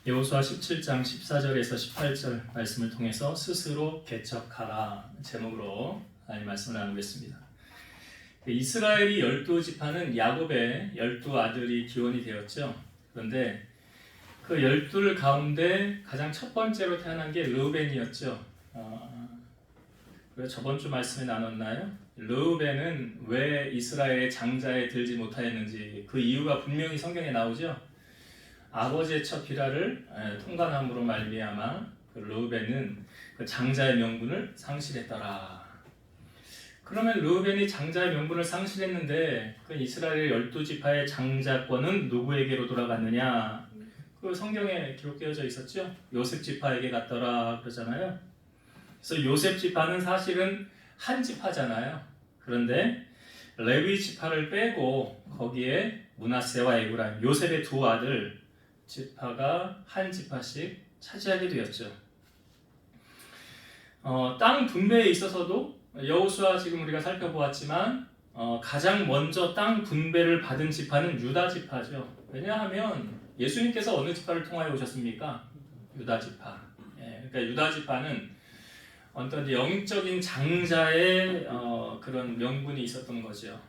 여호수아 17장 14절에서 18절 말씀을 통해서 스스로 개척하라 제목으로 말씀을 나누겠습니다. 이스라엘이 12지파는 야곱의 12아들이 기원이 되었죠. 그런데 그 12를 가운데 가장 첫 번째로 태어난 게 르우벤이었죠. 그래서 저번 주 말씀에 나눴나요? 르우벤은 왜 이스라엘의 장자에 들지 못하였는지 그 이유가 분명히 성경에 나오죠. 아버지의 첫 비라를 통관함으로 말미암아 그 르우벤은 그 장자의 명분을 상실했더라. 그러면 르우벤이 장자의 명분을 상실했는데 그 이스라엘 12지파의 장자권은 누구에게로 돌아갔느냐? 그 성경에 기록되어져 있었죠. 요셉 지파에게 갔더라 그러잖아요. 그래서 요셉 지파는 사실은 한 지파잖아요. 그런데 레위 지파를 빼고 거기에 므낫세와 에브라임, 요셉의 두 아들 지파가 한 지파씩 차지하게 되었죠. 땅 분배에 있어서도 여호수아 지금 우리가 살펴보았지만 가장 먼저 땅 분배를 받은 지파는 유다 지파죠. 왜냐하면 예수님께서 어느 지파를 통하여 오셨습니까? 유다 지파. 그러니까 유다 지파는 어떤 영적인 장자의 그런 명분이 있었던 거죠.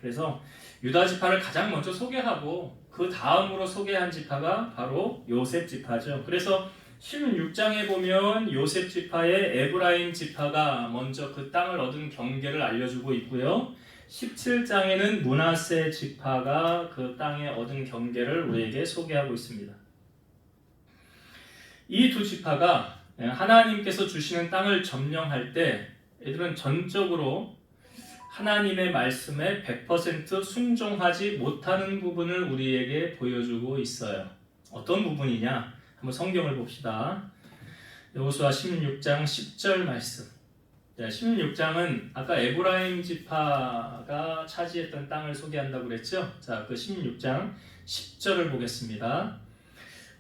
그래서 유다 지파를 가장 먼저 소개하고 그 다음으로 소개한 지파가 바로 요셉 지파죠. 그래서 16장에 보면 요셉 지파의 에브라임 지파가 먼저 그 땅을 얻은 경계를 알려주고 있고요. 17장에는 므낫세 지파가 그 땅에 얻은 경계를 우리에게 소개하고 있습니다. 이 두 지파가 하나님께서 주시는 땅을 점령할 때 얘들은 전적으로 하나님의 말씀에 100% 순종하지 못하는 부분을 우리에게 보여주고 있어요. 어떤 부분이냐? 한번 성경을 봅시다. 여호수아 16장 10절 말씀. 16장은 아까 에브라임 지파가 차지했던 땅을 소개한다고 그랬죠? 자, 그 16장 10절을 보겠습니다.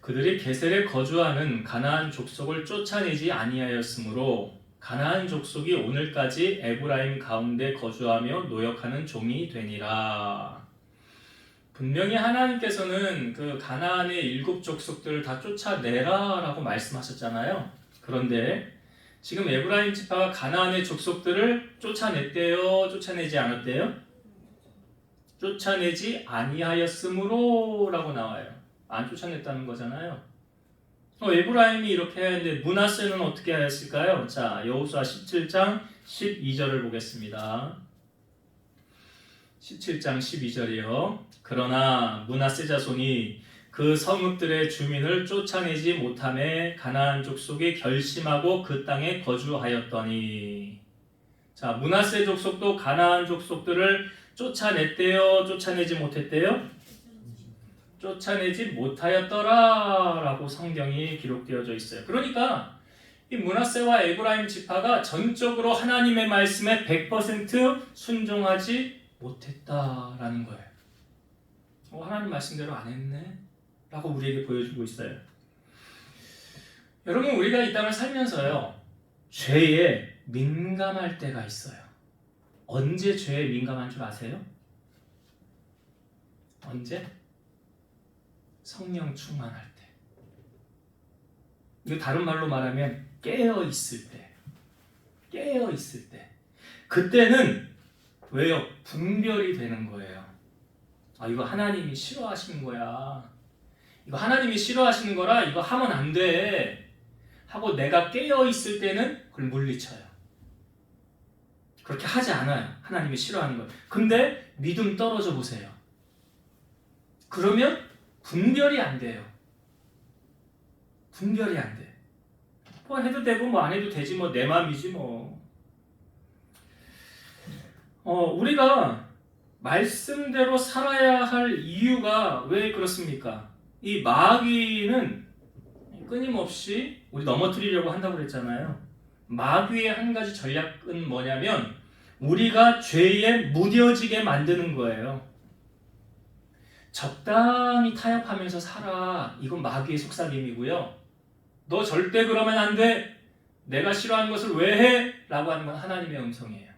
그들이 게셀에 거주하는 가나안 족속을 쫓아내지 아니하였으므로 가나안 족속이 오늘까지 에브라임 가운데 거주하며 노역하는 종이 되니라. 분명히 하나님께서는 그 가나안의 7 족속들을 다 쫓아내라 라고 말씀하셨잖아요. 그런데 지금 에브라임 지파가 가나안의 족속들을 쫓아냈대요? 쫓아내지 않았대요? 쫓아내지 아니하였으므로 라고 나와요. 안 쫓아냈다는 거잖아요. 에브라임이 이렇게 했는데 므낫세는 어떻게 하였을까요? 자, 여호수아 17장 12절을 보겠습니다. 17장 12절이요. 그러나 므낫세 자손이 그 성읍들의 주민을 쫓아내지 못하매 가나안 족속이 결심하고 그 땅에 거주하였더니. 자, 므낫세 족속도 가나안 족속들을 쫓아냈대요? 쫓아내지 못했대요? 쫓아내지 못하였더라 라고 성경이 기록되어져 있어요. 그러니까 이 므낫세와 에브라임 지파가 전적으로 하나님의 말씀에 100% 순종하지 못했다라는 거예요. 하나님 말씀대로 안 했네? 라고 우리에게 보여주고 있어요. 여러분, 우리가 이 땅을 살면서요, 죄에 민감할 때가 있어요. 언제 죄에 민감한 줄 아세요? 언제? 성령 충만할 때. 이거 다른 말로 말하면 깨어 있을 때. 깨어 있을 때. 그때는 왜요? 분별이 되는 거예요. 이거 하나님이 싫어하시는 거야. 이거 하나님이 싫어하시는 거라 이거 하면 안 돼. 하고 내가 깨어 있을 때는 그걸 물리쳐요. 그렇게 하지 않아요. 하나님이 싫어하는 걸. 근데 믿음 떨어져 보세요. 그러면 분별이 안 돼요. 분별이 안 돼. 뭐 해도 되고 뭐 안 해도 되지 뭐 내 맘이지 뭐. 우리가 말씀대로 살아야 할 이유가 왜 그렇습니까? 이 마귀는 끊임없이 우리 넘어뜨리려고 한다고 그랬잖아요. 마귀의 한 가지 전략은 뭐냐면 우리가 죄에 무뎌지게 만드는 거예요. 적당히 타협하면서 살아. 이건 마귀의 속삭임이고요. 너 절대 그러면 안 돼. 내가 싫어하는 것을 왜 해? 라고 하는 건 하나님의 음성이에요.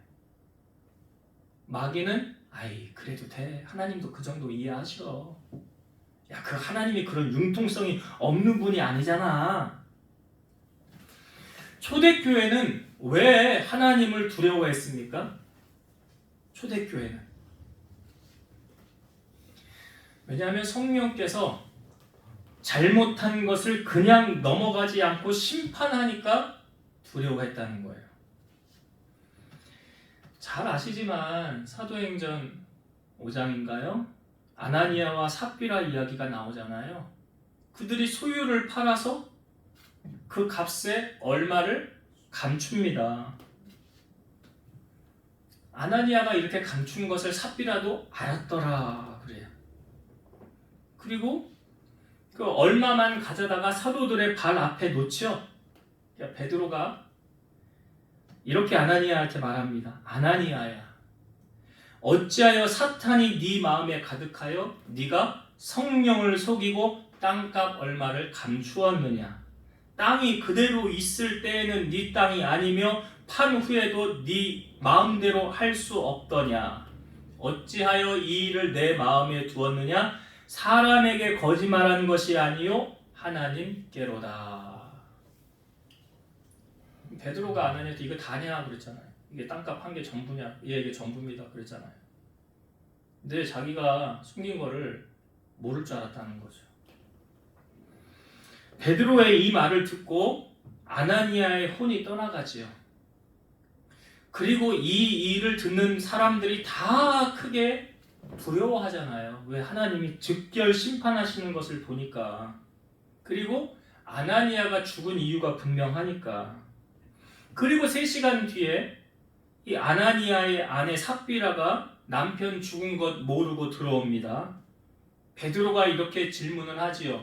마귀는 그래도 돼. 하나님도 그 정도 이해하셔. 야, 그 하나님이 그런 융통성이 없는 분이 아니잖아. 초대교회는 왜 하나님을 두려워했습니까? 초대교회는. 왜냐하면 성령께서 잘못한 것을 그냥 넘어가지 않고 심판하니까 두려워했다는 거예요. 잘 아시지만 사도행전 5장인가요? 아나니아와 삽비라 이야기가 나오잖아요. 그들이 소유를 팔아서 그 값에 얼마를 감춥니다. 아나니아가 이렇게 감춘 것을 삽비라도 알았더라 그래요. 그리고 그 얼마만 가져다가 사도들의 발 앞에 놓죠. 베드로가 이렇게 아나니아한테 말합니다. 아나니아야, 어찌하여 사탄이 네 마음에 가득하여 네가 성령을 속이고 땅값 얼마를 감추었느냐. 땅이 그대로 있을 때에는 네 땅이 아니며 판 후에도 네 마음대로 할 수 없더냐. 어찌하여 이 일을 내 마음에 두었느냐. 사람에게 거짓말하는 것이 아니요 하나님께로다. 베드로가 아나니아한테 이거 다냐 그랬잖아요. 이게 땅값 한 게 전부냐? 이게 전부입니다 그랬잖아요. 근데 자기가 숨긴 거를 모를 줄 알았다는 거죠. 베드로의 이 말을 듣고 아나니아의 혼이 떠나가지요. 그리고 이 일을 듣는 사람들이 다 크게 두려워하잖아요. 왜? 하나님이 즉결 심판하시는 것을 보니까. 그리고 아나니아가 죽은 이유가 분명하니까. 그리고 3시간 뒤에 이 아나니아의 아내 삽비라가 남편 죽은 것 모르고 들어옵니다. 베드로가 이렇게 질문을 하지요.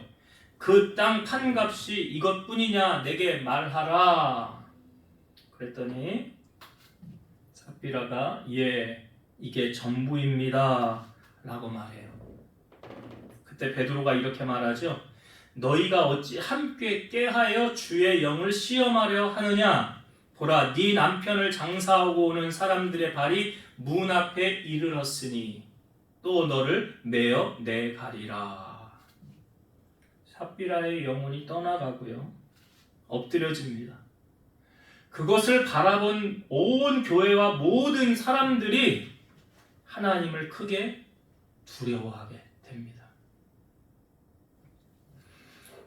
그 땅 판값이 이것뿐이냐? 내게 말하라. 그랬더니 삽비라가 예, 이게 전부입니다 라고 말해요. 그때 베드로가 이렇게 말하죠. 너희가 어찌 함께 깨하여 주의 영을 시험하려 하느냐? 보라, 네 남편을 장사하고 오는 사람들의 발이 문 앞에 이르렀으니 또 너를 메어 내가리라. 삽비라의 영혼이 떠나가고요. 엎드려집니다. 그것을 바라본 온 교회와 모든 사람들이 하나님을 크게 두려워하게 됩니다.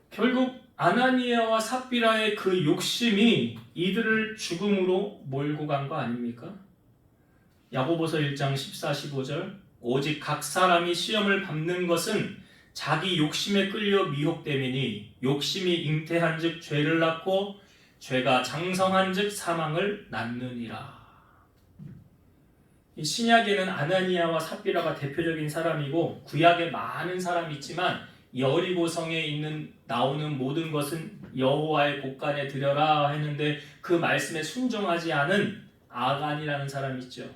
결국 아나니아와 삽비라의 그 욕심이 이들을 죽음으로 몰고 간 거 아닙니까? 야고보서 1장 14, 15절 오직 각 사람이 시험을 받는 것은 자기 욕심에 끌려 미혹됨이니 욕심이 잉태한 즉 죄를 낳고 죄가 장성한 즉 사망을 낳느니라. 이 신약에는 아나니아와 삽비라가 대표적인 사람이고 구약에 많은 사람이 있지만 여리고성에 나오는 모든 것은 여호와의 곳간에 드려라 했는데 그 말씀에 순종하지 않은 아간이라는 사람이 있죠.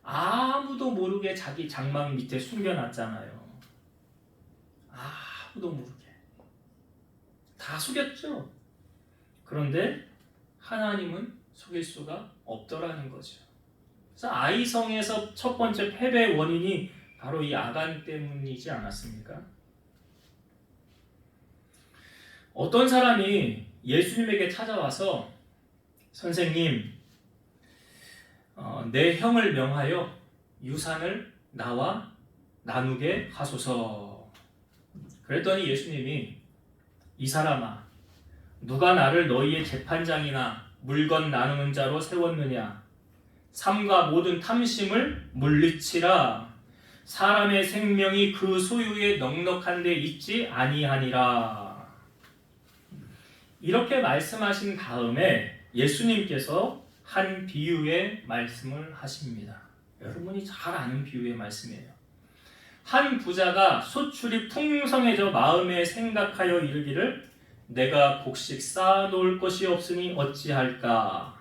아무도 모르게 자기 장막 밑에 숨겨놨잖아요. 아무도 모르게 다 속였죠. 그런데 하나님은 속일 수가 없더라는 거죠. 그래서 아이성에서 첫 번째 패배의 원인이 바로 이 아간 때문이지 않았습니까? 어떤 사람이 예수님에게 찾아와서 선생님, 내 형을 명하여 유산을 나와 나누게 하소서. 그랬더니 예수님이 이 사람아, 누가 나를 너희의 재판장이나 물건 나누는 자로 세웠느냐? 삶과 모든 탐심을 물리치라. 사람의 생명이 그 소유에 넉넉한 데 있지 아니하니라. 이렇게 말씀하신 다음에 예수님께서 한 비유의 말씀을 하십니다. 여러분이 잘 아는 비유의 말씀이에요. 한 부자가 소출이 풍성해져 마음에 생각하여 이르기를 내가 곡식 쌓아놓을 것이 없으니 어찌할까?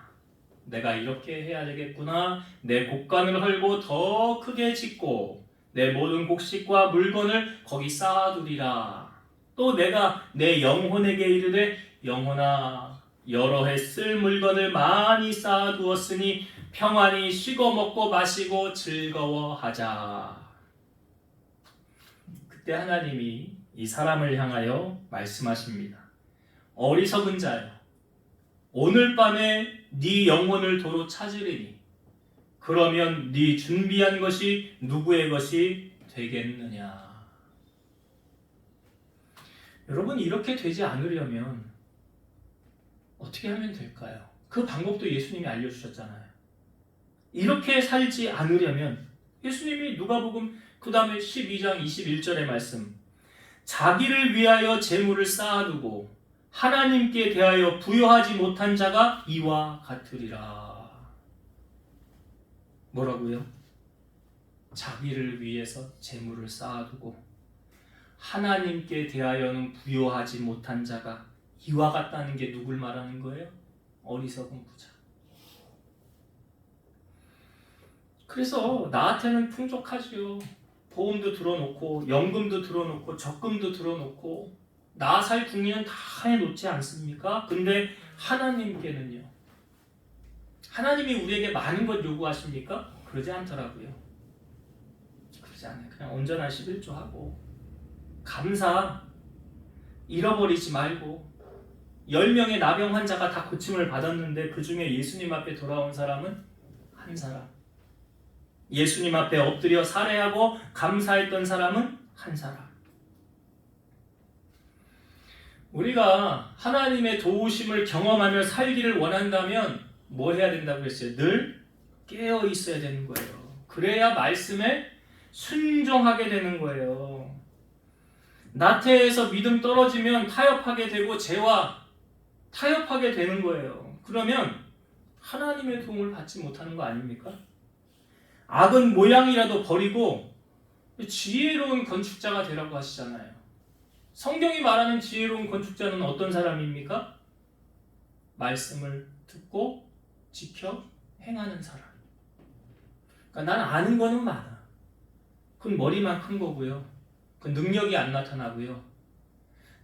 내가 이렇게 해야 되겠구나. 내 곡간을 헐고 더 크게 짓고 내 모든 곡식과 물건을 거기 쌓아두리라. 또 내가 내 영혼에게 이르되 영혼아, 여러 해 쓸 물건을 많이 쌓아두었으니 평안히 쉬고 먹고 마시고 즐거워하자. 그때 하나님이 이 사람을 향하여 말씀하십니다. 어리석은 자여, 오늘 밤에 네 영혼을 도로 찾으리니 그러면 네 준비한 것이 누구의 것이 되겠느냐. 여러분, 이렇게 되지 않으려면 어떻게 하면 될까요? 그 방법도 예수님이 알려주셨잖아요. 이렇게 살지 않으려면 예수님이 누가복음 그 다음에 12장 21절의 말씀, 자기를 위하여 재물을 쌓아두고 하나님께 대하여 부여하지 못한 자가 이와 같으리라. 뭐라고요? 자기를 위해서 재물을 쌓아두고 하나님께 대하여는 부여하지 못한 자가 이와 같다는 게 누굴 말하는 거예요? 어리석은 부자. 그래서 나한테는 풍족하지요. 보험도 들어놓고 연금도 들어놓고 적금도 들어놓고 나 살 궁리는 다 해놓지 않습니까? 근데 하나님께는요, 하나님이 우리에게 많은 것 요구하십니까? 그러지 않더라고요. 그러지 않아요. 그냥 온전한 11조 하고 감사, 잃어버리지 말고. 10명의 나병 환자가 다 고침을 받았는데 그 중에 예수님 앞에 돌아온 사람은 한 사람. 예수님 앞에 엎드려 살해하고 감사했던 사람은 한 사람. 우리가 하나님의 도우심을 경험하며 살기를 원한다면 뭐 해야 된다고 했어요? 늘 깨어 있어야 되는 거예요. 그래야 말씀에 순종하게 되는 거예요. 나태해서 믿음 떨어지면 타협하게 되고 죄와 타협하게 되는 거예요. 그러면 하나님의 도움을 받지 못하는 거 아닙니까? 악은 모양이라도 버리고 지혜로운 건축자가 되라고 하시잖아요. 성경이 말하는 지혜로운 건축자는 어떤 사람입니까? 말씀을 듣고 지켜 행하는 사람. 그러니까 난 아는 거는 많아. 그건 머리만 큰 거고요. 그 능력이 안 나타나고요.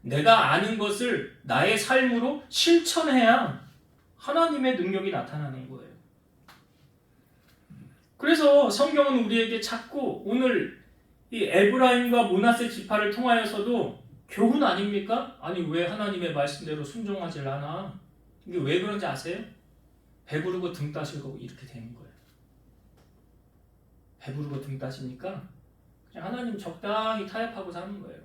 내가 아는 것을 나의 삶으로 실천해야 하나님의 능력이 나타나는 거예요. 그래서 성경은 우리에게 자꾸 오늘 이 에브라임과 므낫세 지파를 통하여서도 교훈 아닙니까? 아니 왜 하나님의 말씀대로 순종하질 않아? 이게 왜 그런지 아세요? 배부르고 등 따시고 이렇게 되는 거예요. 배부르고 등 따시니까 그냥 하나님 적당히 타협하고 사는 거예요.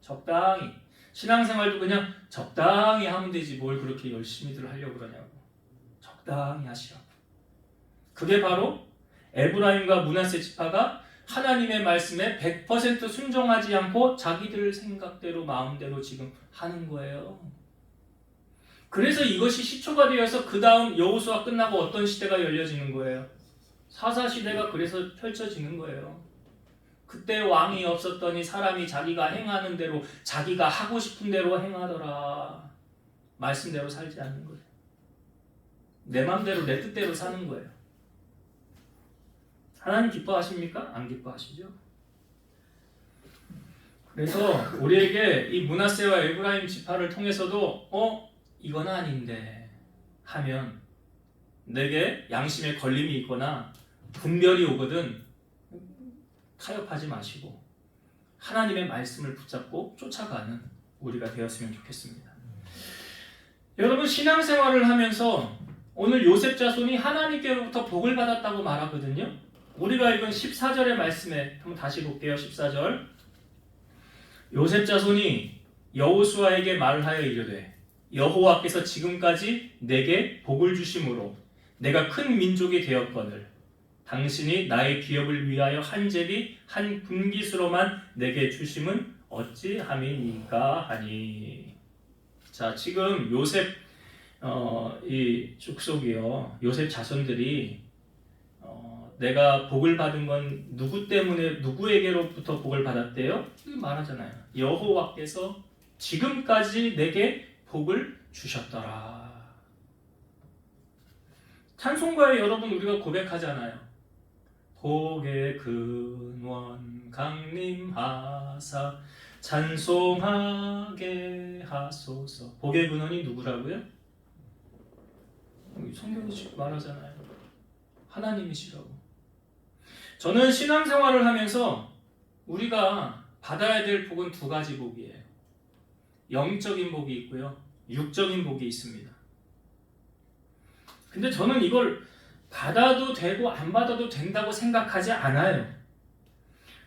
적당히. 신앙생활도 그냥 적당히 하면 되지 뭘 그렇게 열심히들 하려고 그러냐고. 적당히 하시라고. 그게 바로 에브라임과 므낫세 지파가 하나님의 말씀에 100% 순종하지 않고 자기들 생각대로 마음대로 지금 하는 거예요. 그래서 이것이 시초가 되어서 그 다음 여호수아 끝나고 어떤 시대가 열려지는 거예요? 사사시대가 그래서 펼쳐지는 거예요. 그때 왕이 없었더니 사람이 자기가 행하는 대로 자기가 하고 싶은 대로 행하더라. 말씀대로 살지 않는 거예요. 내 마음대로 내 뜻대로 사는 거예요. 하나님 기뻐하십니까? 안 기뻐하시죠? 그래서 우리에게 이 므낫세와 에브라임 지파를 통해서도 이건 아닌데 하면 내게 양심에 걸림이 있거나 분별이 오거든 타협하지 마시고 하나님의 말씀을 붙잡고 쫓아가는 우리가 되었으면 좋겠습니다. 여러분, 신앙생활을 하면서 오늘 요셉 자손이 하나님께로부터 복을 받았다고 말하거든요. 우리가 읽은 14절의 말씀에 한번 다시 볼게요. 14절. 요셉 자손이 여호수아에게 말하여 이르되 여호와께서 지금까지 내게 복을 주심으로 내가 큰 민족이 되었거늘 당신이 나의 기업을 위하여 한 제비 한 분깃으로만 내게 주심은 어찌함이니까 하니. 자, 지금 요셉 이 족속이요, 요셉 자손들이 내가 복을 받은 건 누구 때문에 누구에게로부터 복을 받았대요? 말하잖아요. 여호와께서 지금까지 내게 복을 주셨더라. 찬송가에 여러분 우리가 고백하잖아요. 복의 근원 강림하사 찬송하게 하소서. 복의 근원이 누구라고요? 성경이 말하잖아요. 하나님이시라고. 저는 신앙생활을 하면서 우리가 받아야 될 복은 두 가지 복이에요. 영적인 복이 있고요, 육적인 복이 있습니다. 근데 저는 이걸 받아도 되고 안 받아도 된다고 생각하지 않아요.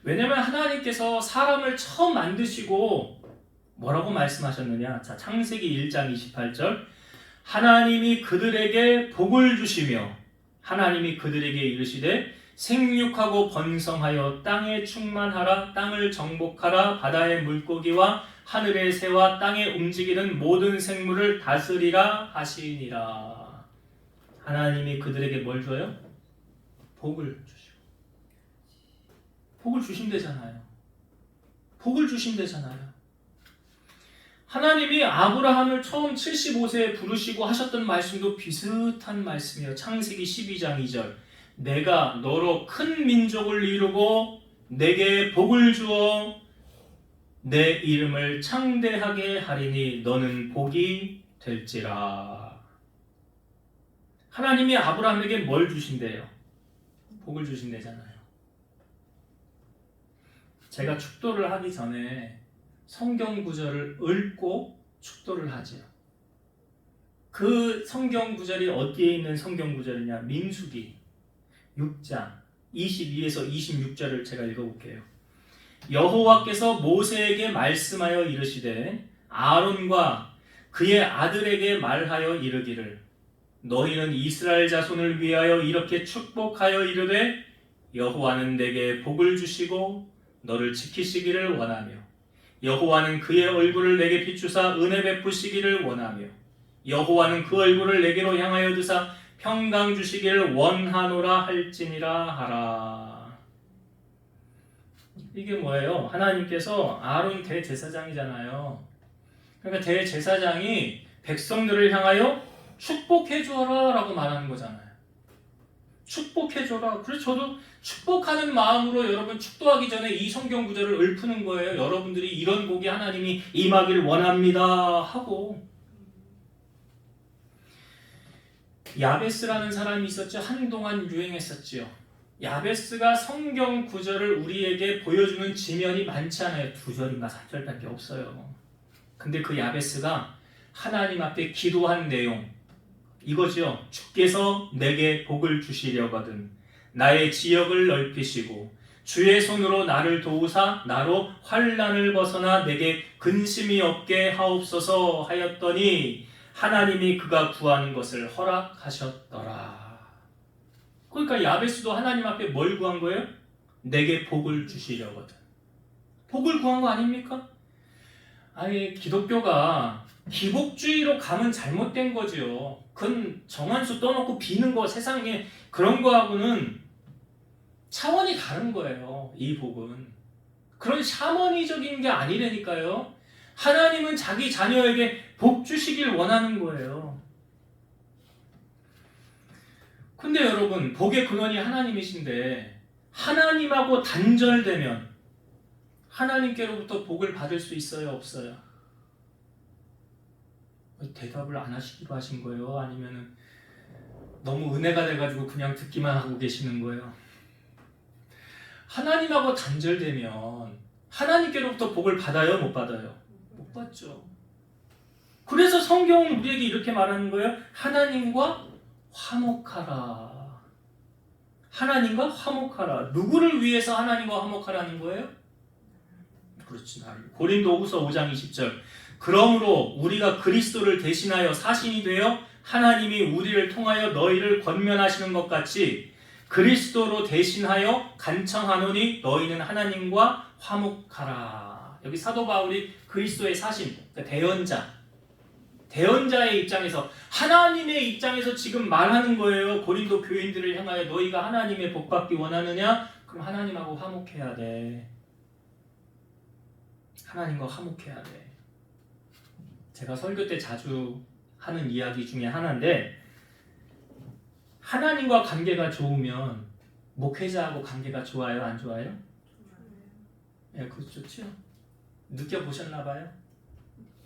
왜냐면 하나님께서 사람을 처음 만드시고 뭐라고 말씀하셨느냐? 자, 창세기 1장 28절. 하나님이 그들에게 복을 주시며 하나님이 그들에게 이르시되 생육하고 번성하여 땅에 충만하라, 땅을 정복하라, 바다의 물고기와 하늘의 새와 땅에 움직이는 모든 생물을 다스리라 하시니라. 하나님이 그들에게 뭘 줘요? 복을 주시고. 복을 주신대잖아요. 복을 주신대잖아요. 하나님이 아브라함을 처음 75세에 부르시고 하셨던 말씀도 비슷한 말씀이에요. 창세기 12장 2절. 내가 너로 큰 민족을 이루고 내게 복을 주어 내 이름을 창대하게 하리니 너는 복이 될지라. 하나님이 아브라함에게 뭘 주신대요? 복을 주신대잖아요. 제가 축도를 하기 전에 성경 구절을 읽고 축도를 하죠. 그 성경 구절이 어디에 있는 성경 구절이냐? 민수기 6장 22에서 26절을 제가 읽어볼게요. 여호와께서 모세에게 말씀하여 이르시되 아론과 그의 아들에게 말하여 이르기를 너희는 이스라엘 자손을 위하여 이렇게 축복하여 이르되 여호와는 내게 복을 주시고 너를 지키시기를 원하며 여호와는 그의 얼굴을 내게 비추사 은혜 베푸시기를 원하며 여호와는 그 얼굴을 내게로 향하여 드사 평강 주시기를 원하노라 할지니라 하라. 이게 뭐예요? 하나님께서 아론 대제사장이잖아요. 그러니까 대제사장이 백성들을 향하여 축복해줘라 라고 말하는 거잖아요. 축복해줘라. 그래서 저도 축복하는 마음으로 여러분 축도하기 전에 이 성경 구절을 읊는 거예요. 여러분들이 이런 복이 하나님이 임하길 원합니다 하고. 야베스라는 사람이 있었죠. 한동안 유행했었지요. 야베스가 성경 구절을 우리에게 보여주는 지면이 많지 않아요. 2절인가 3절밖에 없어요. 근데 그 야베스가 하나님 앞에 기도한 내용 이거죠. 주께서 내게 복을 주시려거든 나의 지역을 넓히시고 주의 손으로 나를 도우사 나로 환난을 벗어나 내게 근심이 없게 하옵소서 하였더니 하나님이 그가 구하는 것을 허락하셨더라. 그러니까 야베스도 하나님 앞에 뭘 구한 거예요? 내게 복을 주시려거든. 복을 구한 거 아닙니까? 아니 기독교가 기복주의로 가면 잘못된 거지요. 그건 정한수 떠놓고 비는 거 세상에 그런 거하고는 차원이 다른 거예요. 이 복은 그런 샤머니적인 게 아니라니까요. 하나님은 자기 자녀에게 복 주시길 원하는 거예요. 근데 여러분 복의 근원이 하나님이신데 하나님하고 단절되면 하나님께로부터 복을 받을 수 있어요? 없어요? 대답을 안 하시기로 하신 거예요? 아니면 너무 은혜가 돼가지고 그냥 듣기만 하고 계시는 거예요? 하나님하고 단절되면 하나님께로부터 복을 받아요? 못 받아요? 못 받죠. 그래서 성경은 우리에게 이렇게 말하는 거예요. 하나님과 화목하라. 하나님과 화목하라. 누구를 위해서 하나님과 화목하라는 거예요? 그렇지 나를. 고린도후서 5장 20절. 그러므로 우리가 그리스도를 대신하여 사신이 되어 하나님이 우리를 통하여 너희를 권면하시는 것 같이 그리스도로 대신하여 간청하노니 너희는 하나님과 화목하라. 여기 사도 바울이 그리스도의 사신, 그러니까 대언자의 입장에서 하나님의 입장에서 지금 말하는 거예요. 고린도 교인들을 향하여 너희가 하나님의 복 받기 원하느냐? 그럼 하나님하고 화목해야 돼. 하나님과 화목해야 돼. 제가 설교 때 자주 하는 이야기 중에 하나인데 하나님과 관계가 좋으면 목회자하고 관계가 좋아요? 안 좋아요? 예, 그거 좋죠? 느껴보셨나 봐요?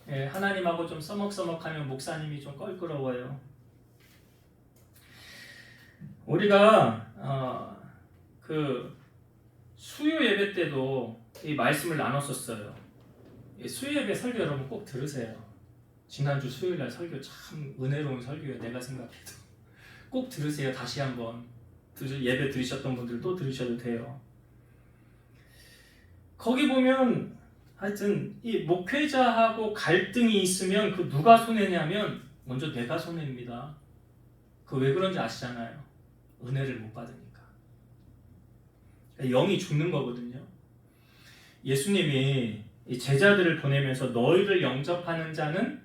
예, 하나님하고 좀 써먹써먹하면 목사님이 좀 껄끄러워요. 우리가 그 수요 예배 때도 이 말씀을 나눴었어요. 수요예배 설교 여러분 꼭 들으세요. 지난주 수요일날 설교 참 은혜로운 설교예요. 내가 생각해도 꼭 들으세요. 다시 한번 예배 들으셨던 분들 또 들으셔도 돼요. 거기 보면 하여튼 이 목회자하고 갈등이 있으면 그 누가 손해냐면 먼저 내가 손해입니다. 그 왜 그런지 아시잖아요. 은혜를 못 받으니까. 영이 죽는 거거든요. 예수님이 이 제자들을 보내면서 너희를 영접하는 자는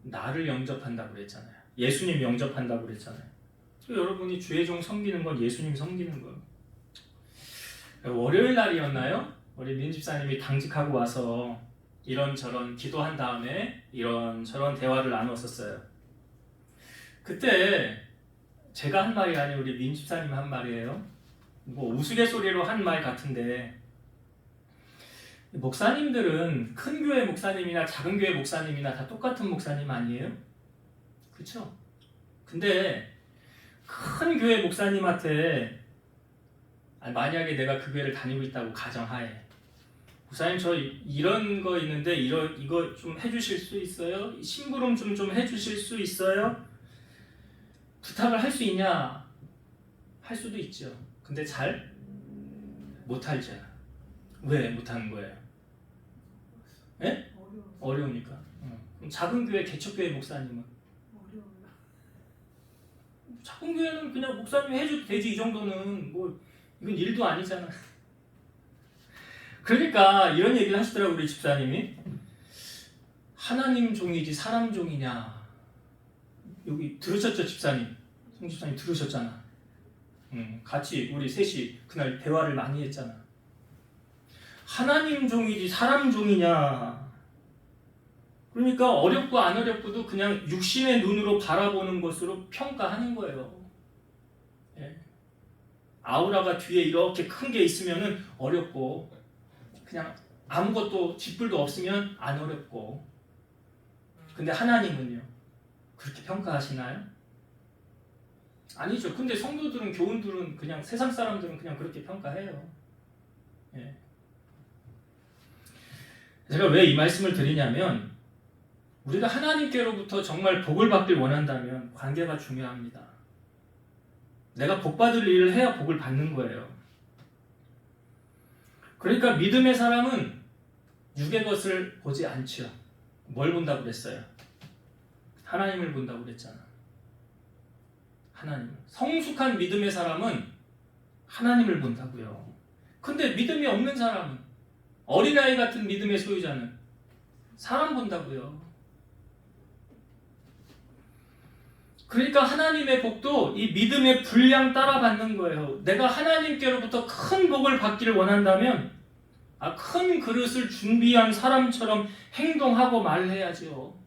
나를 영접한다고 그랬잖아요. 예수님 영접한다고 그랬잖아요. 여러분이 주의 종 섬기는 건 예수님 섬기는 거예요. 월요일 날이었나요? 우리 민집사님이 당직하고 와서 이런저런 기도한 다음에 이런저런 대화를 나눴었어요. 그때 제가 한 말이 아니고 우리 민집사님 한 말이에요. 뭐 우스갯소리로 한 말 같은데, 목사님들은 큰 교회 목사님이나 작은 교회 목사님이나 다 똑같은 목사님 아니에요? 그렇죠? 근데 큰 교회 목사님한테 만약에 내가 그 교회를 다니고 있다고 가정하에, 목사님 저 이런 거 있는데 이거 좀 해주실 수 있어요? 심부름 좀 해주실 수 있어요? 부탁을 할 수 있냐? 할 수도 있죠. 근데 잘 못하죠. 왜 못하는 거예요? 예? 어려우니까. 그럼 작은 교회 개척교회 목사님은? 어려워요. 작은 교회는 그냥 목사님이 해줘도 되지. 이 정도는 뭐 이건 일도 아니잖아. 그러니까 이런 얘기를 하시더라고 우리 집사님이. 하나님 종이지 사람 종이냐. 여기 들으셨죠 집사님? 송 집사님 들으셨잖아. 같이 우리 셋이 그날 대화를 많이 했잖아. 하나님 종이지 사람 종이냐. 그러니까 어렵고 안 어렵고도 그냥 육신의 눈으로 바라보는 것으로 평가하는 거예요. 예. 아우라가 뒤에 이렇게 큰 게 있으면은 어렵고, 그냥 아무것도 뒷불도 없으면 안 어렵고. 근데 하나님은요? 그렇게 평가하시나요? 아니죠. 근데 성도들은, 교훈들은, 그냥 세상 사람들은 그냥 그렇게 평가해요. 예. 제가 왜 이 말씀을 드리냐면, 우리가 하나님께로부터 정말 복을 받길 원한다면 관계가 중요합니다. 내가 복 받을 일을 해야 복을 받는 거예요. 그러니까 믿음의 사람은 육의 것을 보지 않죠. 뭘 본다고 그랬어요? 하나님을 본다고 그랬잖아. 하나님. 성숙한 믿음의 사람은 하나님을 본다고요. 근데 믿음이 없는 사람은, 어린아이 같은 믿음의 소유자는 사람 본다고요. 그러니까 하나님의 복도 이 믿음의 분량 따라 받는 거예요. 내가 하나님께로부터 큰 복을 받기를 원한다면 큰 그릇을 준비한 사람처럼 행동하고 말해야죠.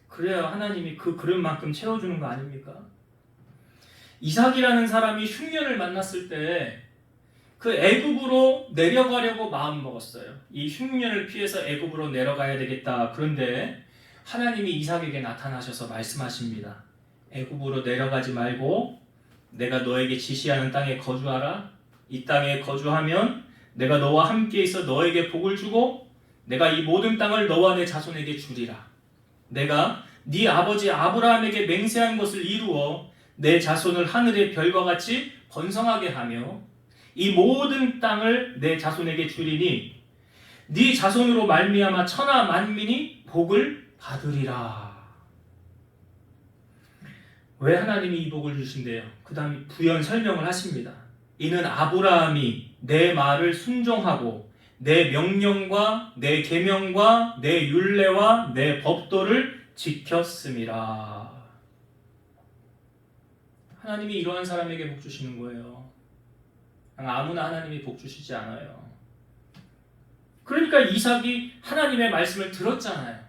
그래야 하나님이 그 그릇만큼 채워주는 거 아닙니까? 이삭이라는 사람이 흉년을 만났을 때 그 애굽으로 내려가려고 마음 먹었어요. 이 흉년을 피해서 애굽으로 내려가야 되겠다. 그런데 하나님이 이삭에게 나타나셔서 말씀하십니다. 애굽으로 내려가지 말고 내가 너에게 지시하는 땅에 거주하라. 이 땅에 거주하면 내가 너와 함께 있어 너에게 복을 주고 내가 이 모든 땅을 너와 내 자손에게 주리라. 내가 네 아버지 아브라함에게 맹세한 것을 이루어 내 자손을 하늘의 별과 같이 번성하게 하며 이 모든 땅을 내 자손에게 주리니 네 자손으로 말미암아 천하 만민이 복을 받으리라. 왜 하나님이 이 복을 주신대요? 그 다음에 부연 설명을 하십니다. 이는 아브라함이 내 말을 순종하고 내 명령과 내 계명과 내 율례와 내 법도를 지켰음이라. 하나님이 이러한 사람에게 복 주시는 거예요. 아무나 하나님이 복 주시지 않아요. 그러니까 이삭이 하나님의 말씀을 들었잖아요.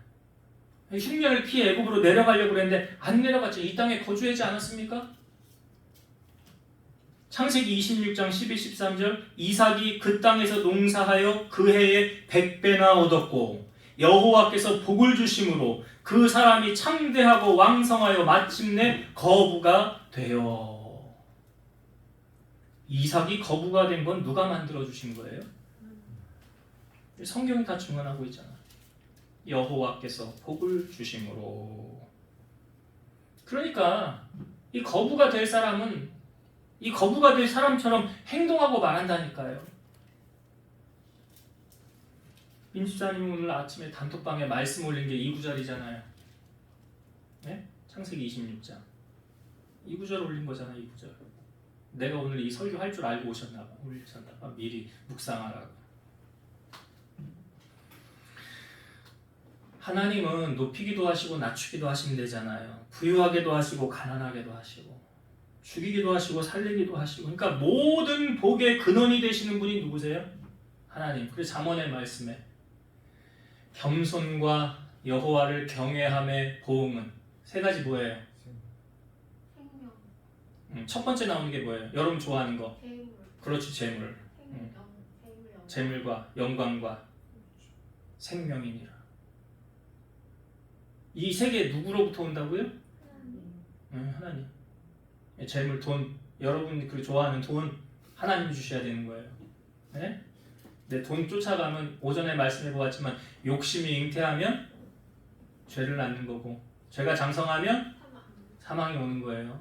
흉년을 피해 애굽으로 내려가려고 그랬는데 안 내려갔죠. 이 땅에 거주하지 않았습니까? 창세기 26장 12, 13절 이삭이 그 땅에서 농사하여 그 해에 100배나 얻었고 여호와께서 복을 주심으로 그 사람이 창대하고 왕성하여 마침내 거부가 되어. 이삭이 거부가 된 건 누가 만들어 주신 거예요? 성경이 다 증언하고 있잖아. 여호와께서 복을 주심으로. 그러니까 이 거부가 될 사람은 이 거부가 될 사람처럼 행동하고 말한다니까요. 민주자님 오늘 아침에 단톡방에 말씀 올린 게 이 구절이잖아요. 네? 창세기 26장. 이 구절 올린 거잖아. 이 구절. 내가 오늘 이 설교 할 줄 알고 오셨나 봐. 미리 묵상하라고. 하나님은 높이기도 하시고 낮추기도 하시면 되잖아요. 부유하게도 하시고 가난하게도 하시고 죽이기도 하시고 살리기도 하시고. 그러니까 모든 복의 근원이 되시는 분이 누구세요? 하나님. 그래서 잠언의 말씀에 겸손과 여호와를 경외함의 보응은 세 가지 뭐예요? 생명. 첫 번째 나오는 게 뭐예요? 여러분 좋아하는 거. 재물. 그렇지, 재물. 재물과 영광과 생명이니라. 이 세 개 누구로부터 온다고요? 하나님. 재물, 돈, 여러분이 그 좋아하는 돈 하나님 주셔야 되는 거예요. 네? 내 돈 쫓아가면 오전에 말씀해 보았지만 욕심이 잉태하면 죄를 낳는 거고 죄가 장성하면 사망이 오는 거예요.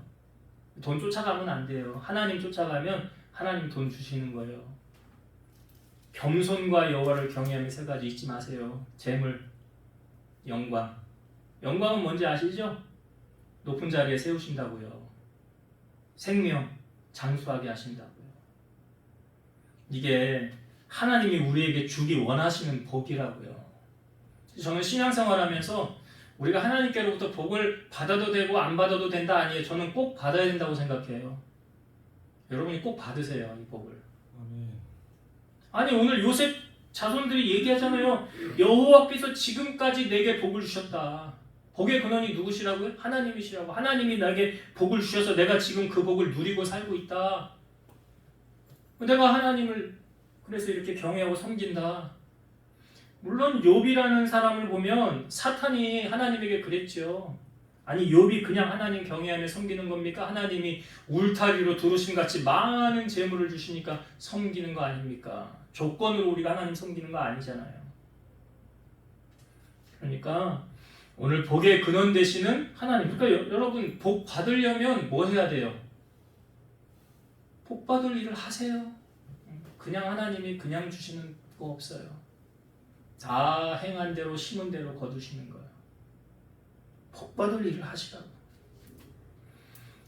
돈 쫓아가면 안 돼요. 하나님 쫓아가면 하나님 돈 주시는 거예요. 겸손과 여호와를 경외하는 세 가지 잊지 마세요. 재물, 영광. 영광은 뭔지 아시죠? 높은 자리에 세우신다고요. 생명, 장수하게 하신다고요. 이게 하나님이 우리에게 주기 원하시는 복이라고요. 저는 신앙생활하면서 우리가 하나님께로부터 복을 받아도 되고 안 받아도 된다 아니에요. 저는 꼭 받아야 된다고 생각해요. 여러분이 꼭 받으세요. 이 복을. 아니 오늘 요셉 자손들이 얘기하잖아요. 여호와께서 지금까지 내게 복을 주셨다. 복의 근원이 누구시라고요? 하나님이시라고. 하나님이 나에게 복을 주셔서 내가 지금 그 복을 누리고 살고 있다. 내가 하나님을 그래서 이렇게 경외하고 섬긴다. 물론 욥이라는 사람을 보면 사탄이 하나님에게 그랬죠. 아니 욥이 그냥 하나님 경외하며 섬기는 겁니까? 하나님이 울타리로 두루신같이 많은 재물을 주시니까 섬기는 거 아닙니까? 조건으로 우리가 하나님 섬기는 거 아니잖아요. 그러니까 오늘 복의 근원 되시는 하나님. 그러니까 여러분 복 받으려면 뭐 해야 돼요? 복 받을 일을 하세요. 그냥 하나님이 그냥 주시는 거 없어요. 다 행한 대로 심은 대로 거두시는 거예요. 복 받을 일을 하시라고.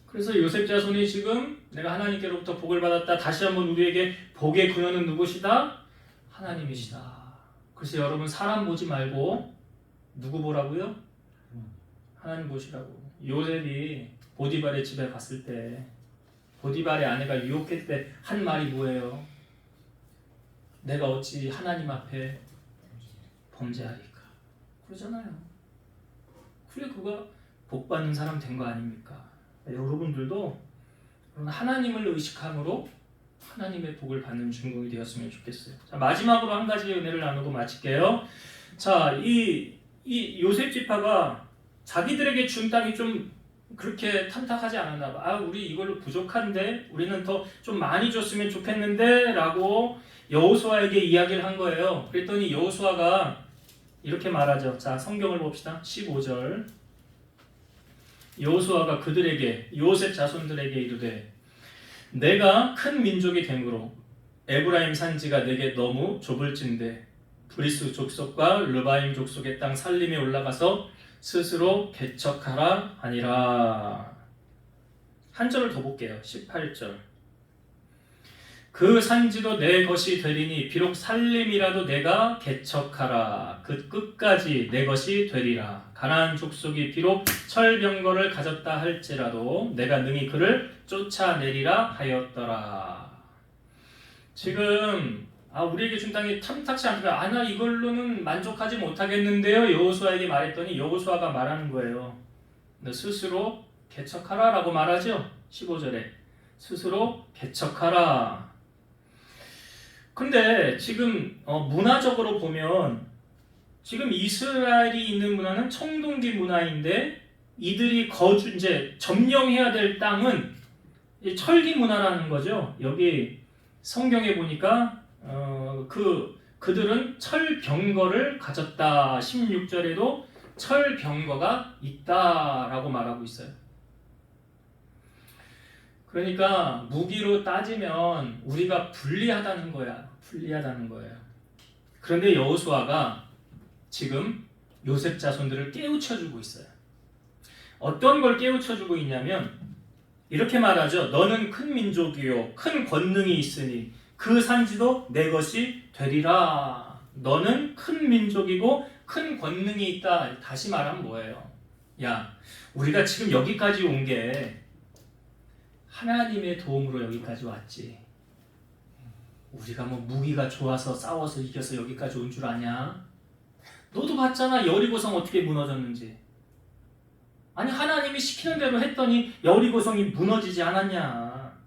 그래서 요셉 자손이 지금 내가 하나님께로부터 복을 받았다. 다시 한번 우리에게 복의 근원은 누구시다? 하나님이시다. 그래서 여러분 사람 보지 말고 누구 보라고요? 하나님 보시라고. 요셉이 보디발의 집에 갔을 때 보디발의 아내가 유혹했을 때 한 말이 뭐예요? 내가 어찌 하나님 앞에 범죄하리까? 그러잖아요. 그래 그가 복 받는 사람 된 거 아닙니까? 여러분들도 하나님을 의식함으로 하나님의 복을 받는 주인공이 되었으면 좋겠어요. 자, 마지막으로 한 가지 은혜를 나누고 마칠게요. 자, 이 요셉 지파가 자기들에게 준 땅이 좀 그렇게 탐탁하지 않았나 봐. 우리 이걸로 부족한데 우리는 더 좀 많이 줬으면 좋겠는데 라고 여호수아에게 이야기를 한 거예요. 그랬더니 여호수아가 이렇게 말하죠. 자, 성경을 봅시다. 15절. 여호수아가 그들에게 요셉 자손들에게 이르되 내가 큰 민족이 됨으로 에브라임 산지가 내게 너무 좁을진대 브리스 족속과 르바임 족속의 땅 살림에 올라가서 스스로 개척하라 하니라. 한 절을 더 볼게요. 18절. 그 산지도 내 것이 되리니 비록 살림이라도 내가 개척하라. 그 끝까지 내 것이 되리라. 가나안 족속이 비록 철병거를 가졌다 할지라도 내가 능히 그를 쫓아내리라 하였더라. 지금 우리에게 준 땅이 탐탁치 않다. 나 이걸로는 만족하지 못하겠는데요. 여호수아에게 말했더니 여호수아가 말하는 거예요. 너 스스로 개척하라 라고 말하죠. 15절에 스스로 개척하라. 근데 지금 문화적으로 보면 지금 이스라엘이 있는 문화는 청동기 문화인데 이들이 이제 점령해야 될 땅은 철기 문화라는 거죠. 여기 성경에 보니까 그 그들은 철병거를 가졌다. 16절에도 철병거가 있다라고 말하고 있어요. 그러니까 무기로 따지면 우리가 불리하다는 거야. 불리하다는 거예요. 그런데 여호수아가 지금 요셉 자손들을 깨우쳐주고 있어요. 어떤 걸 깨우쳐주고 있냐면 이렇게 말하죠. 너는 큰 민족이요 큰 권능이 있으니 그 산지도 내 것이 되리라. 너는 큰 민족이고 큰 권능이 있다. 다시 말하면 뭐예요? 야, 우리가 지금 여기까지 온 게 하나님의 도움으로 여기까지 왔지. 우리가 뭐 무기가 좋아서 싸워서 이겨서 여기까지 온 줄 아냐? 너도 봤잖아. 여리고성 어떻게 무너졌는지. 아니 하나님이 시키는 대로 했더니 여리고성이 무너지지 않았냐.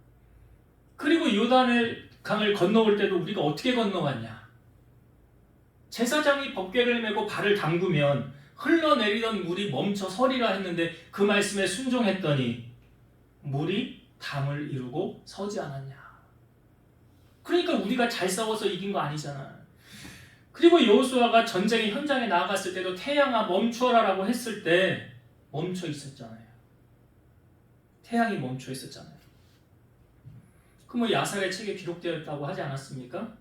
그리고 요단의 강을 건너올 때도 우리가 어떻게 건너왔냐. 제사장이 법궤를 메고 발을 담그면 흘러내리던 물이 멈춰 서리라 했는데 그 말씀에 순종했더니 물이 담을 이루고 서지 않았냐. 그러니까 우리가 잘 싸워서 이긴 거 아니잖아. 그리고 여호수아가 전쟁의 현장에 나아갔을 때도 태양아 멈추어라라고 했을 때 멈춰 있었잖아요. 태양이 멈춰 있었잖아요. 그 뭐 야살의 책에 기록되어 있다고 하지 않았습니까?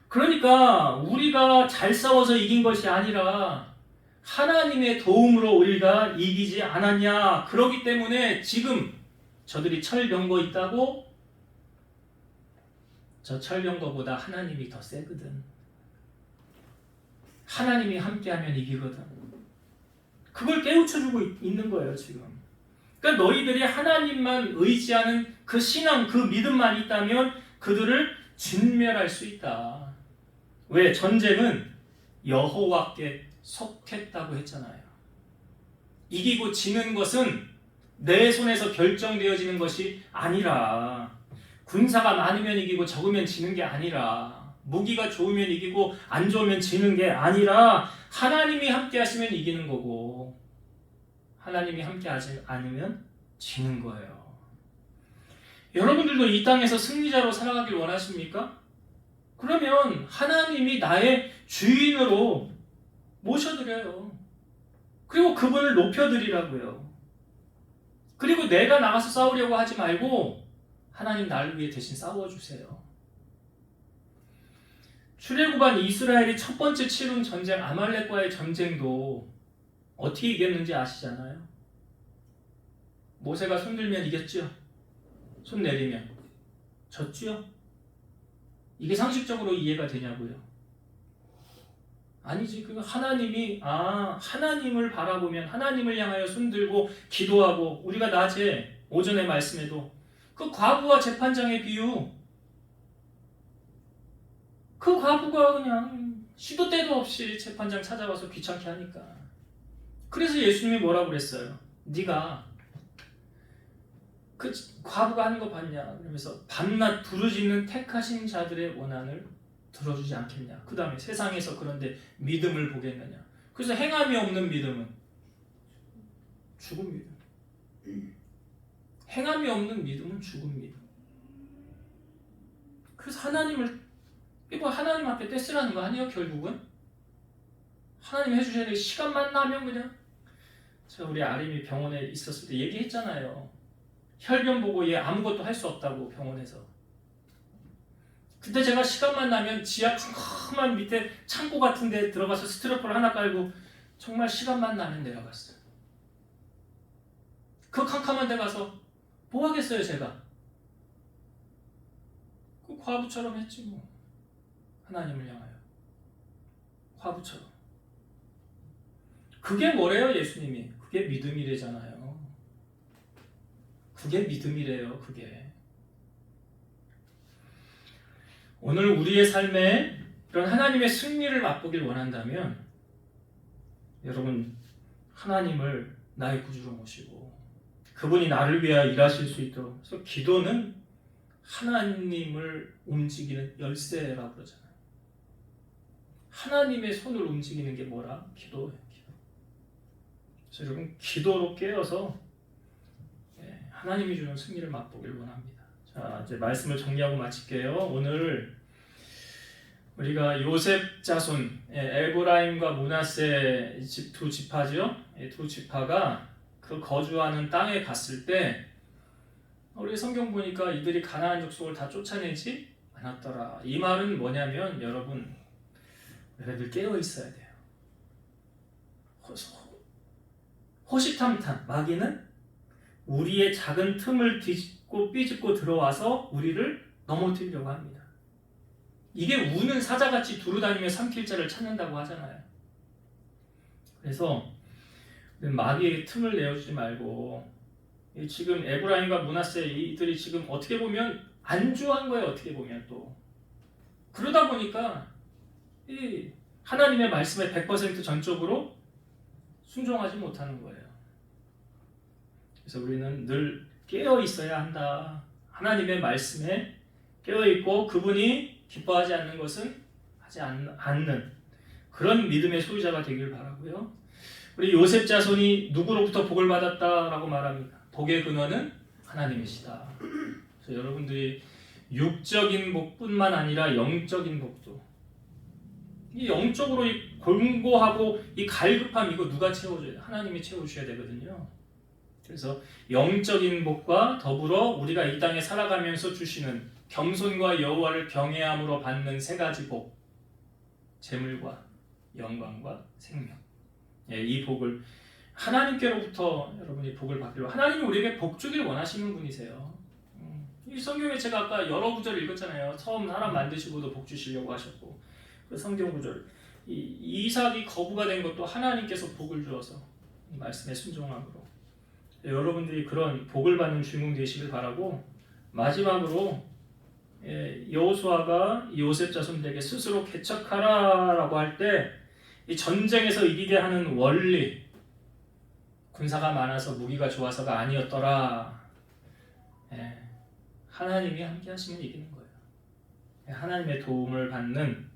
그러니까 우리가 잘 싸워서 이긴 것이 아니라 하나님의 도움으로 우리가 이기지 않았냐. 그렇기 때문에 지금 저들이 철병거 있다고 저 철병거보다 하나님이 더 세거든. 하나님이 함께하면 이기거든. 그걸 깨우쳐주고 있는 거예요 지금. 그러니까 너희들이 하나님만 의지하는 그 신앙, 그 믿음만 있다면 그들을 진멸할 수 있다. 왜? 전쟁은 여호와께 속했다고 했잖아요. 이기고 지는 것은 내 손에서 결정되어지는 것이 아니라, 군사가 많으면 이기고 적으면 지는 게 아니라, 무기가 좋으면 이기고 안 좋으면 지는 게 아니라 하나님이 함께 하시면 이기는 거고 하나님이 함께 하지 않으면 지는 거예요. 여러분들도 이 땅에서 승리자로 살아가길 원하십니까? 그러면 하나님이 나의 주인으로 모셔드려요. 그리고 그분을 높여드리라고요. 그리고 내가 나가서 싸우려고 하지 말고 하나님 나를 위해 대신 싸워주세요. 출애굽한 이스라엘이 첫 번째 치른 전쟁 아말렉과의 전쟁도 어떻게 이겼는지 아시잖아요. 모세가 손 들면 이겼죠. 손 내리면 졌죠. 이게 상식적으로 이해가 되냐고요. 아니지. 그 하나님이 하나님을 바라보면 하나님을 향하여 손 들고 기도하고, 우리가 낮에 오전에 말씀에도 그 과부와 재판장의 비유, 그 과부가 그냥 시도 때도 없이 재판장 찾아와서 귀찮게 하니까. 그래서 예수님이 뭐라고 그랬어요? 네가 그 과부가 하는 거 봤냐? 그러면서 밤낮 부르짖는 택하신 자들의 원한을 들어주지 않겠냐? 그 다음에 세상에서 그런데 믿음을 보겠느냐? 그래서 행함이 없는 믿음은 죽은 믿음. 행함이 없는 믿음은 죽은 믿음. 그래서 하나님을 이거 하나님 앞에 떼쓰라는 거 아니에요? 결국은 하나님 해주셔야 될 시간만 나면 그냥. 제가 우리 아림이 병원에 있었을 때 얘기했잖아요. 혈변 보고 얘 아무것도 할 수 없다고 병원에서. 그때 제가 시간만 나면 지하 컴컴한 밑에 창고 같은 데 들어가서 스티로폼 하나 깔고 정말 시간만 나면 내려갔어요. 그 캄캄한 데 가서 뭐 하겠어요 제가. 그 과부처럼 했지 뭐. 하나님을 향하여 과부처럼. 그게 뭐래요 예수님이? 그게 믿음이래잖아요. 그게 믿음이래요. 그게 오늘 우리의 삶에 이런 하나님의 승리를 맛보길 원한다면 여러분 하나님을 나의 구주로 모시고 그분이 나를 위하여 일하실 수 있도록. 그래서 기도는 하나님을 움직이는 열쇠라고 그러잖아요. 하나님의 손을 움직이는 게 뭐라? 기도예요. 기도. 그래서 여러분 기도로 깨어서 하나님이 주는 승리를 맛보길 원합니다. 자, 이제 말씀을 정리하고 마칠게요. 오늘 우리가 요셉 자손 에브라임과 므낫세 두 지파죠. 두 지파가 그 거주하는 땅에 갔을 때 우리 성경 보니까 이들이 가나안 족속을 다 쫓아내지 않았더라. 이 말은 뭐냐면 여러분, 우리들 깨어 있어야 돼요. 호시탐탐 마귀는 우리의 작은 틈을 뒤집고 삐집고 들어와서 우리를 넘어뜨리려고 합니다. 이게 우는 사자같이 두루다니며 삼킬 자를 찾는다고 하잖아요. 그래서 마귀에게 틈을 내어주지 말고, 지금 에브라임과 므낫세 이들이 지금 어떻게 보면 안주한 거예요. 어떻게 보면 또 그러다 보니까 이 하나님의 말씀에 100% 전적으로 순종하지 못하는 거예요. 그래서 우리는 늘 깨어 있어야 한다. 하나님의 말씀에 깨어 있고 그분이 기뻐하지 않는 것은 하지 않는 그런 믿음의 소유자가 되길 바라고요. 우리 요셉 자손이 누구로부터 복을 받았다라고 말합니다. 복의 근원은 하나님이시다. 그래서 여러분들이 육적인 복뿐만 아니라 영적인 복도, 이 영적으로 이 골고하고 이 갈급함, 이거 누가 채워줘요? 하나님이 채워주셔야 되거든요. 그래서 영적인 복과 더불어 우리가 이 땅에 살아가면서 주시는 겸손과 여호와를 경외함으로 받는 세 가지 복, 재물과 영광과 생명, 이 복을 하나님께로부터 여러분이 복을 받기로, 하나님이 우리에게 복 주길 원하시는 분이세요. 이 성경에 제가 아까 여러 구절 읽었잖아요. 처음 사람 만드시고도 복 주시려고 하셨고, 그 성경 구절, 이삭이 거부가 된 것도 하나님께서 복을 주어서 말씀에 순종함으로, 여러분들이 그런 복을 받는 주인공 되시길 바라고, 마지막으로 여호수아가 요셉 자손들에게 스스로 개척하라라고 할 때 이 전쟁에서 이기게 하는 원리, 군사가 많아서 무기가 좋아서가 아니었더라. 하나님이 함께 하시면 이기는 거예요. 하나님의 도움을 받는,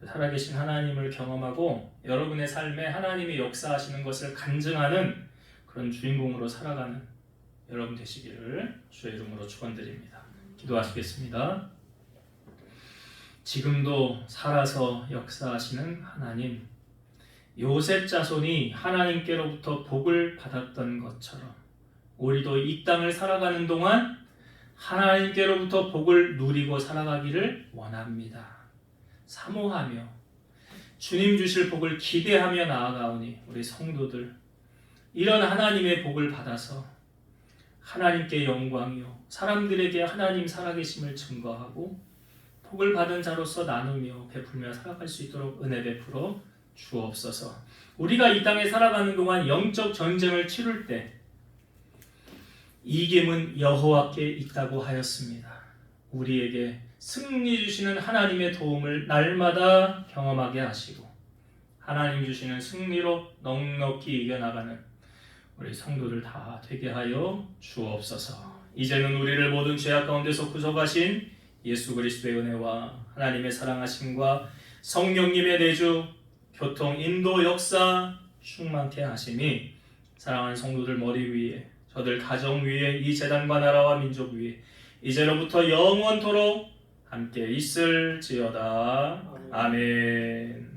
살아계신 하나님을 경험하고 여러분의 삶에 하나님이 역사하시는 것을 간증하는 그런 주인공으로 살아가는 여러분 되시기를 주의 이름으로 축원드립니다. 기도하시겠습니다. 지금도 살아서 역사하시는 하나님, 요셉 자손이 하나님께로부터 복을 받았던 것처럼 우리도 이 땅을 살아가는 동안 하나님께로부터 복을 누리고 살아가기를 원합니다. 사모하며 주님 주실 복을 기대하며 나아가오니 우리 성도들, 이런 하나님의 복을 받아서 하나님께 영광이요 사람들에게 하나님 살아계심을 증거하고 복을 받은 자로서 나누며 베풀며 살아갈 수 있도록 은혜 베풀어 주옵소서. 우리가 이 땅에 살아가는 동안 영적 전쟁을 치룰 때 이김은 여호와께 있다고 하였습니다. 우리에게 승리 주시는 하나님의 도움을 날마다 경험하게 하시고 하나님 주시는 승리로 넉넉히 이겨나가는 우리 성도들 다 되게 하여 주옵소서. 이제는 우리를 모든 죄악 가운데서 구속하신 예수 그리스도의 은혜와 하나님의 사랑하심과 성령님의 내주, 교통, 인도, 역사 충만케 하심이 사랑하는 성도들 머리 위에, 저들 가정 위에, 이 제단과 나라와 민족 위에 이제로부터 영원토록 함께 있을지어다. 아멘.